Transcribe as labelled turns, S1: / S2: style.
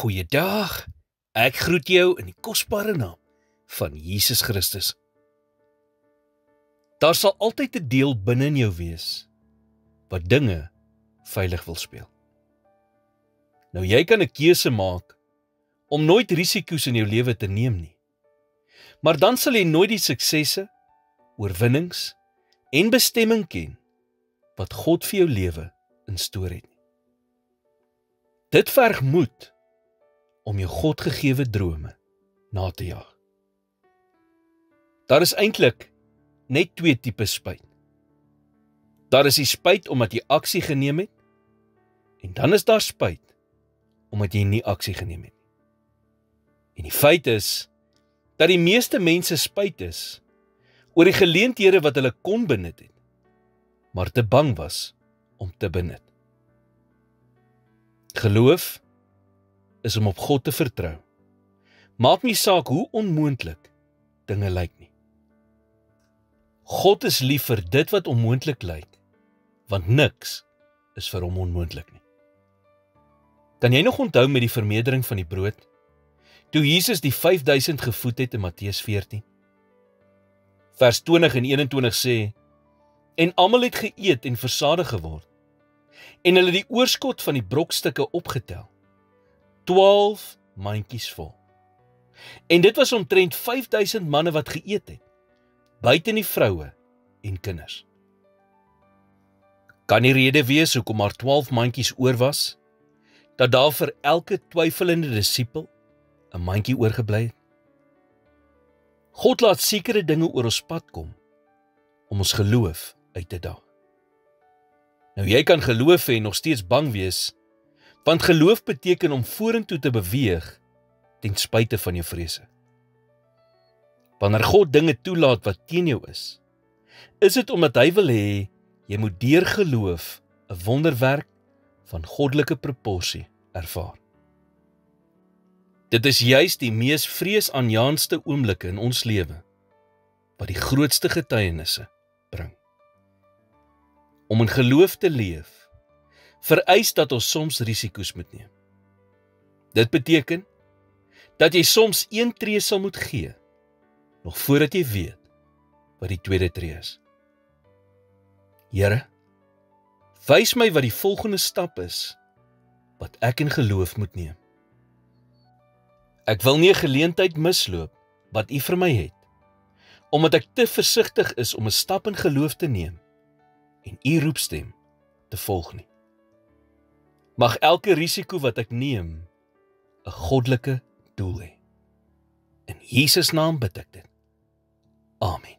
S1: Goeiedag, ek groet jou in die kosbare naam van Jesus Christus. Daar sal altyd 'n deel binne in jou wees, wat dinge veilig wil speel. Nou jy kan 'n keuse maak, om nooit risiko's in jou lewe te neem nie. Maar dan sal jy nooit die suksesse, oorwinnings en bestemming ken, wat God vir jou lewe in stoor het nie. Dit verg moed, om jou Godgegewe drome na te jaag. Daar is eintlik net 2 tipes spyt. Daar is die spyt omdat jy aksie geneem het, en dan is daar spyt omdat jy nie aksie geneem het nie. En die feit is, dat die meeste mense spyt is oor die geleenthede wat hulle kon benut het, maar te bang was om te benut. Geloof is om op God te vertrou. Maak nie saak hoe onmoontlik dinge lyk nie. God is lief vir dit wat onmoontlik lyk, want niks is vir hom onmoontlik nie. Kan jy nog onthou met die vermeerdering van die brood, toe Jesus die 5000 gevoed het in Matteus 14? Vers 20 en 21 sê, en almal het geëet en versadig geword, en hulle die oorskot van die brokstukke opgetel, 12 mandjies vol. En dit was omtrent 5000 manne wat geëet het, buiten die vroue en kinders. Kan die rede wees hoekom maar 12 mandjies oor was, dat daar vir elke twyfelende disipel 'n mandjie oorgebly het? God laat sekere dinge oor ons pad kom, om ons geloof uit te daag. Nou jy kan geloof hê en nog steeds bang wees, want geloof beteken om vorentoe te beweeg, ten spyte van jou vrese. Wanneer God dinge toelaat wat teen jou is dit omdat hy wil hê, jy moet deur geloof 'n wonderwerk van goddelike proporsie ervaar. Dit is juis die mees vreesaanjaendste oomblikke in ons lewe, wat die grootste getuienisse bring. Om in geloof te leef, vereis dat ons soms risiko's moet neem. Dit beteken, dat jy soms 1 tree sal moet gee, nog voordat jy weet, wat die tweede tree is. Here, wys my wat die volgende stap is, wat ek in geloof moet neem. Ek wil nie 'n geleentheid misloop, wat U vir my het, omdat ek te versigtig is om 'n stap in geloof te neem, en U roepstem te volg nie. Mag elke risiko wat ek neem, 'n goddelike doel hê. In Jesus naam bid ek dit. Amen.